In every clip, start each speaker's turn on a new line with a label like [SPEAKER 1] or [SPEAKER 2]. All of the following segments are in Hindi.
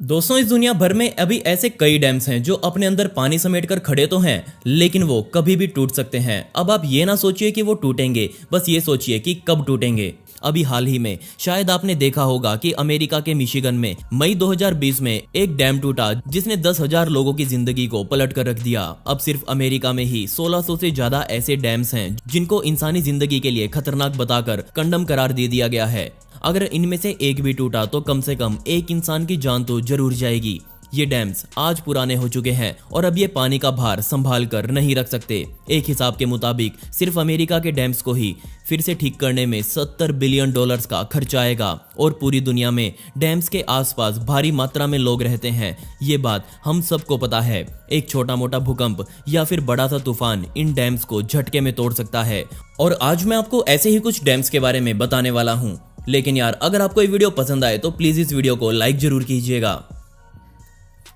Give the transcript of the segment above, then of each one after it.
[SPEAKER 1] दोस्तों, इस दुनिया भर में अभी ऐसे कई डैम्स हैं जो अपने अंदर पानी समेटकर खड़े तो हैं, लेकिन वो कभी भी टूट सकते हैं। अब आप ये ना सोचिए कि वो टूटेंगे, बस ये सोचिए कि कब टूटेंगे। अभी हाल ही में शायद आपने देखा होगा कि अमेरिका के मिशिगन में मई 2020 में एक डैम टूटा जिसने 10,000 लोगों की जिंदगी को पलट कर रख दिया। अब सिर्फ अमेरिका में ही 1600 से ज्यादा ऐसे डैम्स हैं जिनको इंसानी जिंदगी के लिए खतरनाक बताकर कंडम करार दे दिया गया है। अगर इनमें से एक भी टूटा तो कम से कम एक इंसान की जान तो जरूर जाएगी। ये डैम्स आज पुराने हो चुके हैं और अब ये पानी का भार संभाल कर नहीं रख सकते। एक हिसाब के मुताबिक सिर्फ अमेरिका के डैम्स को ही फिर से ठीक करने में $70 बिलियन का खर्चा आएगा और पूरी दुनिया में डैम्स के आसपास भारी मात्रा में लोग रहते हैं। ये बात हम सबको पता है। एक छोटा मोटा भूकंप या फिर बड़ा सा तूफान इन डैम्स को झटके में तोड़ सकता है। और आज मैं आपको ऐसे ही कुछ डैम्स के बारे में बताने वाला हूँ। लेकिन यार, अगर आपको ये वीडियो पसंद आए तो प्लीज इस वीडियो को लाइक जरूर कीजिएगा।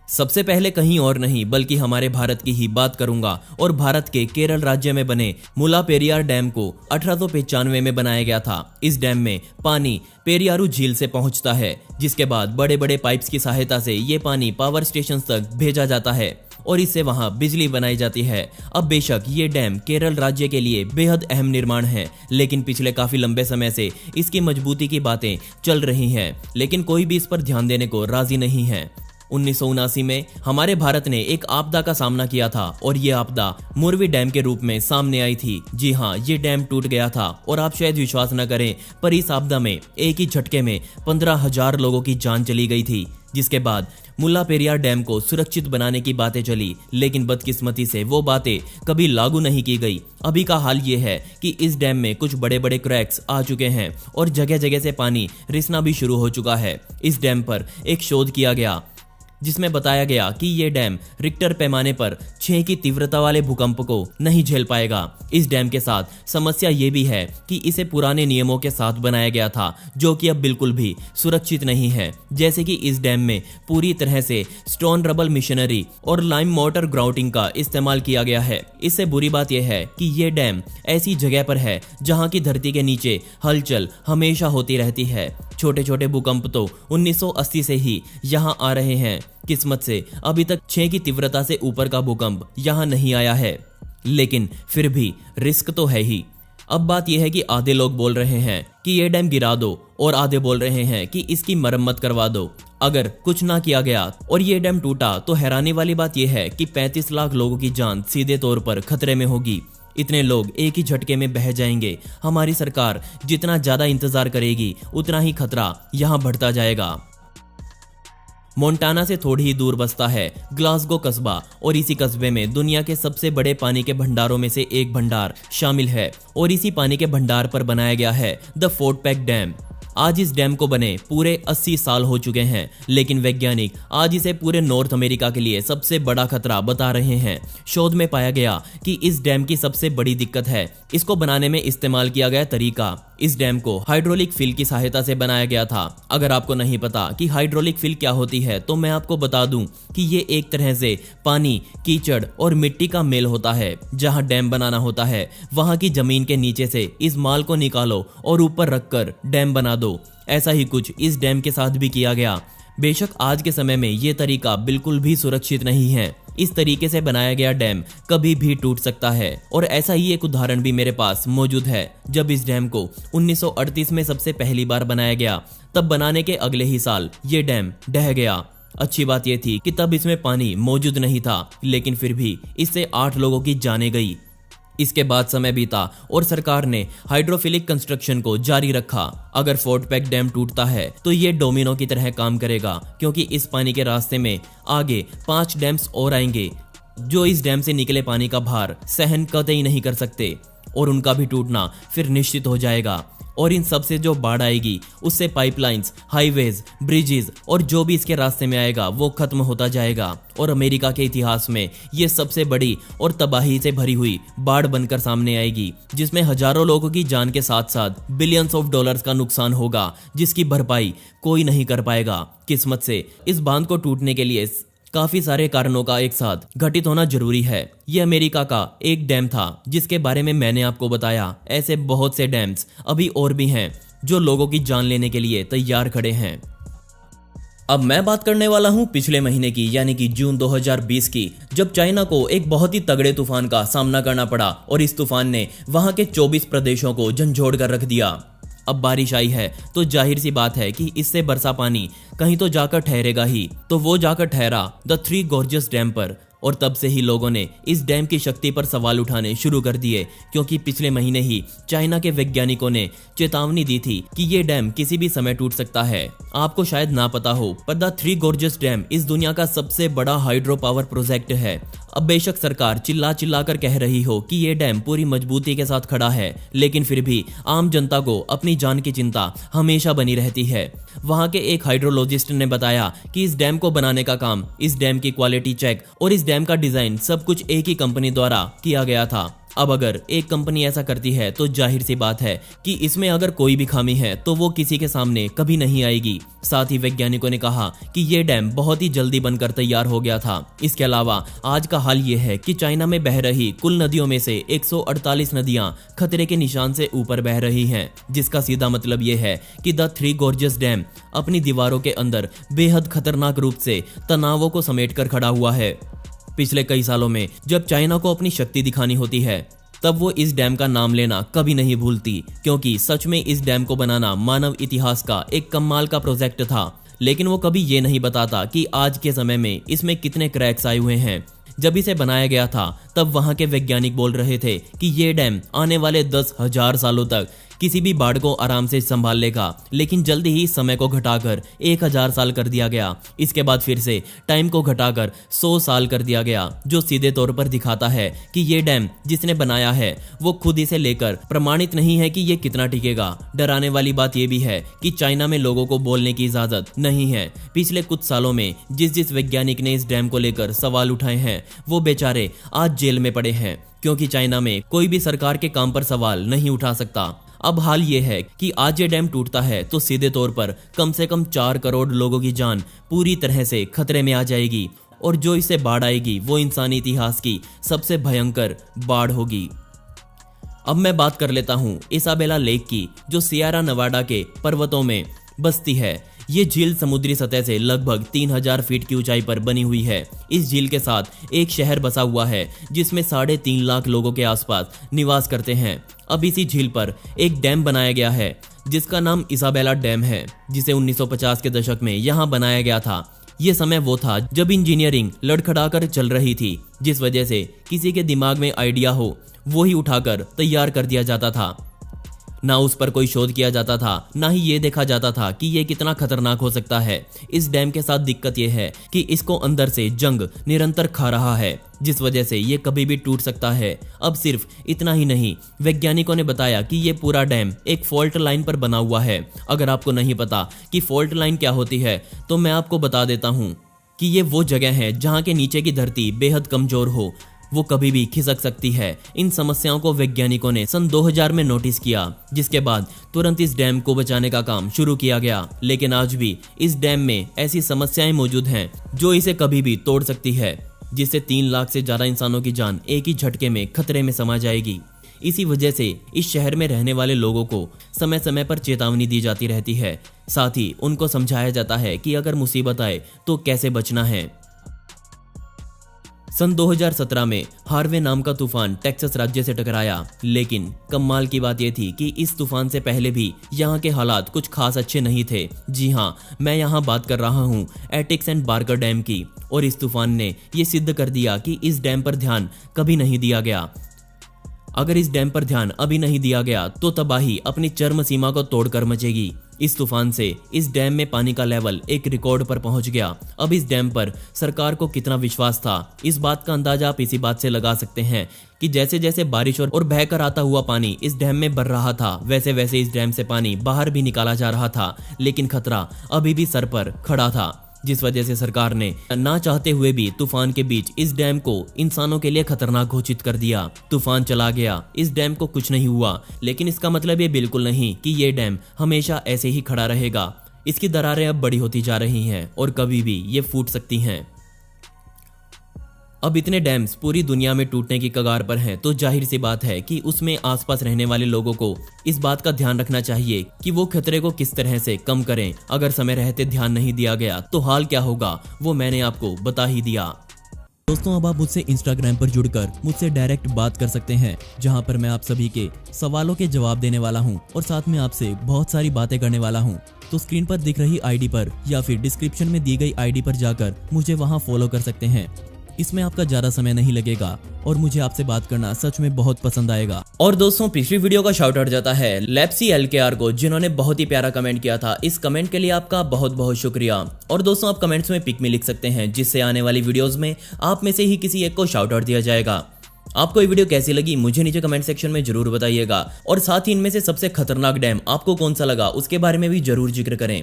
[SPEAKER 1] सबसे पहले कहीं और नहीं बल्कि हमारे भारत की ही बात करूंगा और भारत के केरल राज्य में बने मुल्लापेरियार डैम को 1895 में बनाया गया था। इस डैम में पानी पेरियारू झील से पहुंचता है, जिसके बाद बड़े बड़े पाइप्स की सहायता से ये पानी पावर स्टेशन तक भेजा जाता है और इससे वहां बिजली बनाई जाती है। अब बेशक ये डैम केरल राज्य के लिए बेहद अहम निर्माण है, लेकिन पिछले काफी लंबे समय से इसकी मजबूती की बातें चल रही हैं, लेकिन कोई भी इस पर ध्यान देने को राजी नहीं है। 1979 में हमारे भारत ने एक आपदा का सामना किया था और ये आपदा मोरवी डैम के रूप में सामने आई थी। जी हाँ, ये डैम टूट गया था और आप शायद विश्वास न करें, पर इस आपदा में एक ही झटके में 15,000 लोगों की जान चली गई थी। जिसके बाद मुल्लापेरियार डैम को सुरक्षित बनाने की बातें चली, लेकिन बदकिस्मती से वो बातें कभी लागू नहीं की गई। अभी का हाल ये है कि इस डैम में कुछ बड़े बड़े क्रैक्स आ चुके हैं और जगह जगह से पानी रिसना भी शुरू हो चुका है। इस डैम पर एक शोध किया गया जिसमें बताया गया कि ये डैम रिक्टर पैमाने पर 6 की तीव्रता वाले भूकंप को नहीं झेल पाएगा। इस डैम के साथ समस्या ये भी है कि इसे पुराने नियमों के साथ बनाया गया था, जो कि अब बिल्कुल भी सुरक्षित नहीं है। जैसे कि इस डैम में पूरी तरह से स्टोन रबल मिशनरी और लाइम मोटर ग्राउटिंग का इस्तेमाल किया गया है। इससे बुरी बात यह है कि ये डैम ऐसी जगह पर है जहां की धरती के नीचे हलचल हमेशा होती रहती है। छोटे छोटे भूकंप तो 1980 से ही यहां आ रहे हैं। किस्मत से अभी तक 6 की तीव्रता से ऊपर का भूकंप यहां नहीं आया है, लेकिन फिर भी रिस्क तो है ही। अब बात यह है कि आधे लोग बोल रहे हैं कि ये डैम गिरा दो और आधे बोल रहे हैं कि इसकी मरम्मत करवा दो। अगर कुछ ना किया गया और ये डैम टूटा तो हैरानी वाली बात यह है कि 35 लाख लोगों की जान सीधे तौर पर खतरे में होगी। इतने लोग एक ही झटके में बह जाएंगे। हमारी सरकार जितना ज्यादा इंतजार करेगी उतना ही खतरा यहां बढ़ता जाएगा। मोंटाना से थोड़ी ही दूर बसता है ग्लासगो कस्बा और इसी कस्बे में दुनिया के सबसे बड़े पानी के भंडारों में से एक भंडार शामिल है और इसी पानी के भंडार पर बनाया गया है द फोर्ट पैक डैम। आज इस डैम को बने पूरे 80 साल हो चुके हैं, लेकिन वैज्ञानिक आज इसे पूरे नॉर्थ अमेरिका के लिए सबसे बड़ा खतरा बता रहे हैं। शोध में पाया गया कि इस डैम की सबसे बड़ी दिक्कत है इसको बनाने में इस्तेमाल किया गया तरीका। इस डैम को हाइड्रोलिक फिल की सहायता से बनाया गया था। अगर आपको नहीं पता कि हाइड्रोलिक फिल क्या होती है तो मैं आपको बता दूं कि ये एक तरह से पानी, कीचड़ और मिट्टी का मेल होता है। जहां डैम बनाना होता है वहां की जमीन के नीचे से इस माल को निकालो और ऊपर रखकर डैम बना दो। ऐसा ही कुछ इस डैम के साथ भी किया गया। बेशक आज के समय में ये तरीका बिल्कुल भी सुरक्षित नहीं है। इस तरीके से बनाया गया डैम कभी भी टूट सकता है और ऐसा ही एक उदाहरण भी मेरे पास मौजूद है। जब इस डैम को 1938 में सबसे पहली बार बनाया गया, तब बनाने के अगले ही साल ये डैम ढह गया। अच्छी बात यह थी कि तब इसमें पानी मौजूद नहीं था, लेकिन फिर भी इससे 8 लोगों की जानें गई। इसके बाद समय बीता और सरकार ने हाइड्रोफिलिक कंस्ट्रक्शन को जारी रखा। अगर फोर्ट पैक डैम टूटता है तो ये डोमिनो की तरह काम करेगा, क्योंकि इस पानी के रास्ते में आगे 5 डैम्स और आएंगे जो इस डैम से निकले पानी का भार सहन कतई नहीं कर सकते और उनका भी टूटना फिर निश्चित हो जाएगा। और इन सब से जो बाढ़ आएगी उससे पाइपलाइंस, हाईवेज, ब्रिजेस और जो भी इसके रास्ते में आएगा वो खत्म होता जाएगा और अमेरिका के इतिहास में ये सबसे बड़ी और तबाही से भरी हुई बाढ़ बनकर सामने आएगी, जिसमें हजारों लोगों की जान के साथ साथ बिलियंस ऑफ डॉलर्स का नुकसान होगा, जिसकी भरपाई कोई नहीं कर पाएगा। किस्मत से इस बांध को टूटने के लिए काफी सारे कारणों का एक साथ घटित होना जरूरी है। यह अमेरिका का एक डैम था जिसके बारे में मैंने आपको बताया। ऐसे बहुत से डैम्स अभी और भी हैं जो लोगों की जान लेने के लिए तैयार खड़े हैं। अब मैं बात करने वाला हूं पिछले महीने की, यानी कि जून 2020 की, जब चाइना को एक बहुत ही तगड़े तूफान का सामना करना पड़ा और इस तूफान ने वहां के 24 प्रदेशों को झंझोड़ कर रख दिया। अब बारिश आई है तो जाहिर सी बात है कि इससे बरसा पानी कहीं तो जाकर ठहरेगा ही। तो वो जाकर ठहरा द थ्री गॉर्जियस डैम पर, और तब से ही लोगों ने इस डैम की शक्ति पर सवाल उठाने शुरू कर दिए, क्योंकि पिछले महीने ही चाइना के वैज्ञानिकों ने चेतावनी दी थी कि ये डैम किसी भी समय टूट सकता है। आपको शायद ना पता हो, पर द थ्री गॉर्जियस डैम इस दुनिया का सबसे बड़ा हाइड्रो पावर प्रोजेक्ट है। अब बेशक सरकार चिल्ला चिल्ला कर कह रही हो कि ये डैम पूरी मजबूती के साथ खड़ा है, लेकिन फिर भी आम जनता को अपनी जान की चिंता हमेशा बनी रहती है। वहां के एक हाइड्रोलॉजिस्ट ने बताया कि इस डैम को बनाने का काम, इस डैम की क्वालिटी चेक और इस डैम का डिजाइन सब कुछ एक ही कंपनी द्वारा किया गया था। अब अगर एक कंपनी ऐसा करती है तो जाहिर सी बात है कि इसमें अगर कोई भी खामी है तो वो किसी के सामने कभी नहीं आएगी। साथ ही वैज्ञानिकों ने कहा कि ये डैम बहुत ही जल्दी बनकर तैयार हो गया था। इसके अलावा आज का हाल ये है कि चाइना में बह रही कुल नदियों में से 148 नदियां खतरे के निशान से ऊपर बह रही हैं, जिसका सीधा मतलब ये है कि द थ्री गॉर्जियस डैम अपनी दीवारों के अंदर बेहद खतरनाक रूप से तनावों को समेट कर खड़ा हुआ है। पिछले कई सालों में जब चाइना को अपनी शक्ति दिखानी होती है, तब वो इस डैम का नाम लेना कभी नहीं भूलती, क्योंकि सच में इस डैम को बनाना मानव इतिहास का एक कमाल का प्रोजेक्ट था। लेकिन वो कभी ये नहीं बताता कि आज के समय में इसमें कितने क्रैक्स आए हुए हैं। जब इसे बनाया गया था तब वहां के वैज्ञानिक बोल रहे थे कि ये डैम आने वाले 10,000 सालों तक किसी भी बाढ़ को आराम से संभाल लेगा, लेकिन जल्दी ही समय को घटाकर 1000 साल कर दिया गया। इसके बाद फिर से टाइम को घटाकर 100 साल कर दिया गया, जो सीधे तौर पर दिखाता है कि ये डैम जिसने बनाया है वो खुद इसे लेकर प्रमाणित नहीं है कि ये कितना टिकेगा। डराने वाली बात ये भी है कि चाइना में लोगों को बोलने की इजाजत नहीं है। पिछले कुछ सालों में जिस वैज्ञानिक ने इस डैम को लेकर सवाल उठाए हैं वो बेचारे आज जेल में पड़े हैं, क्योंकि चाइना में कोई भी सरकार के काम पर सवाल नहीं उठा सकता। अब हाल ये है कि आज ये डैम टूटता है तो सीधे तौर पर कम से कम 4 करोड़ लोगों की जान पूरी तरह से खतरे में आ जाएगी, और जो इससे बाढ़ आएगी वो इंसानी इतिहास की सबसे भयंकर बाढ़ होगी। अब मैं बात कर लेता हूँ इसाबेला लेक की, जो सियरा नेवाडा के पर्वतों में बसती है। ये झील समुद्री सतह से लगभग 3000 फीट की ऊंचाई पर बनी हुई है। इस झील के साथ एक शहर बसा हुआ है जिसमें 3.5 लाख लोगों के आसपास निवास करते हैं। अब इसी झील पर एक डैम बनाया गया है जिसका नाम इसाबेला डैम है, जिसे 1950 के दशक में यहाँ बनाया गया था। ये समय वो था जब इंजीनियरिंग लड़खड़ाकर चल रही थी, जिस वजह से किसी के दिमाग में आइडिया हो वो ही उठाकर तैयार कर दिया जाता था। ना उस पर कोई शोध किया जाता था, ना ही ये देखा जाता था कि ये कितना खतरनाक हो सकता है। इस डैम के साथ दिक्कत ये है कि इसको अंदर से जंग निरंतर खा रहा है, जिस वजह से ये कभी भी टूट सकता है। अब सिर्फ इतना ही नहीं, वैज्ञानिकों ने बताया कि ये पूरा डैम एक फॉल्ट लाइन पर बना हुआ है। अगर आपको नहीं पता कि फॉल्ट लाइन क्या होती है तो मैं आपको बता देता हूँ कि ये वो जगह है जहाँ के नीचे की धरती बेहद कमजोर हो, वो कभी भी खिसक सकती है। इन समस्याओं को वैज्ञानिकों ने सन 2000 में नोटिस किया, जिसके बाद तुरंत इस डैम को बचाने का काम शुरू किया गया। लेकिन आज भी इस डैम में ऐसी समस्याएं मौजूद हैं जो इसे कभी भी तोड़ सकती है, जिससे 3 लाख से ज्यादा इंसानों की जान एक ही झटके में खतरे में समा जाएगी। इसी वजह से इस शहर में रहने वाले लोगों को समय समय पर चेतावनी दी जाती रहती है। साथ ही उनको समझाया जाता है कि अगर मुसीबत आए तो कैसे बचना है। सन 2017 में हार्वे नाम का तूफान टेक्सास राज्य से टकराया, लेकिन कमाल की बात यह थी कि इस तूफान से पहले भी यहाँ के हालात कुछ खास अच्छे नहीं थे। जी हाँ, मैं यहाँ बात कर रहा हूँ एटिक्स एंड बार्कर डैम की, और इस तूफान ने ये सिद्ध कर दिया कि इस डैम पर ध्यान कभी नहीं दिया गया। अगर इस डैम पर ध्यान अभी नहीं दिया गया तो तबाही अपनी चरम सीमा को तोड़कर मचेगी। इस तूफान से इस डैम में पानी का लेवल एक रिकॉर्ड पर पहुंच गया। अब इस डैम पर सरकार को कितना विश्वास था, इस बात का अंदाजा आप इसी बात से लगा सकते हैं कि जैसे जैसे बारिश और बहकर आता हुआ पानी इस डैम में बढ़ रहा था, वैसे वैसे इस डैम से पानी बाहर भी निकाला जा रहा था। लेकिन खतरा अभी भी सर पर खड़ा था, जिस वजह से सरकार ने ना चाहते हुए भी तूफान के बीच इस डैम को इंसानों के लिए खतरनाक घोषित कर दिया। तूफान चला गया, इस डैम को कुछ नहीं हुआ, लेकिन इसका मतलब ये बिल्कुल नहीं कि ये डैम हमेशा ऐसे ही खड़ा रहेगा। इसकी दरारें अब बड़ी होती जा रही हैं और कभी भी ये फूट सकती हैं। अब इतने डैम्स पूरी दुनिया में टूटने की कगार पर हैं, तो जाहिर सी बात है कि उसमें आसपास रहने वाले लोगों को इस बात का ध्यान रखना चाहिए कि वो खतरे को किस तरह से कम करें। अगर समय रहते ध्यान नहीं दिया गया तो हाल क्या होगा वो मैंने आपको बता ही दिया। दोस्तों, अब आप मुझसे इंस्टाग्राम पर जुड़कर मुझसे डायरेक्ट बात कर सकते हैं, जहां पर मैं आप सभी के सवालों के जवाब देने वाला हूं और साथ में आपसे बहुत सारी बातें करने वाला हूं। तो स्क्रीन पर दिख रही आईडी पर या फिर डिस्क्रिप्शन में दी गई आईडी पर जाकर मुझे वहां फॉलो कर सकते हैं। इसमें आपका ज्यादा समय नहीं लगेगा और मुझे आपसे बात करना सच में बहुत पसंद आएगा। और दोस्तों, पिछली वीडियो का शाउट आउट जाता है लेप्सी LKR को, जिन्होंने बहुत ही प्यारा कमेंट किया था। इस कमेंट के लिए आपका बहुत बहुत शुक्रिया। और दोस्तों, आप कमेंट्स में पिक में लिख सकते हैं, जिससे आने वाली वीडियोस में आप में से ही किसी एक को शाउट आउट दिया जाएगा। आपको ये वीडियो कैसी लगी मुझे नीचे कमेंट सेक्शन में जरूर बताइएगा, और साथ ही इनमें से सबसे खतरनाक डैम आपको कौन सा लगा उसके बारे में भी जरूर जिक्र करें।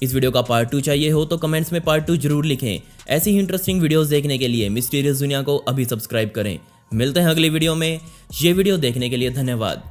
[SPEAKER 1] इस वीडियो का पार्ट 2 चाहिए हो तो कमेंट्स में पार्ट 2 जरूर लिखें। ऐसी ही इंटरेस्टिंग वीडियोस देखने के लिए मिस्टीरियस दुनिया को अभी सब्सक्राइब करें। मिलते हैं अगली वीडियो में। ये वीडियो देखने के लिए धन्यवाद।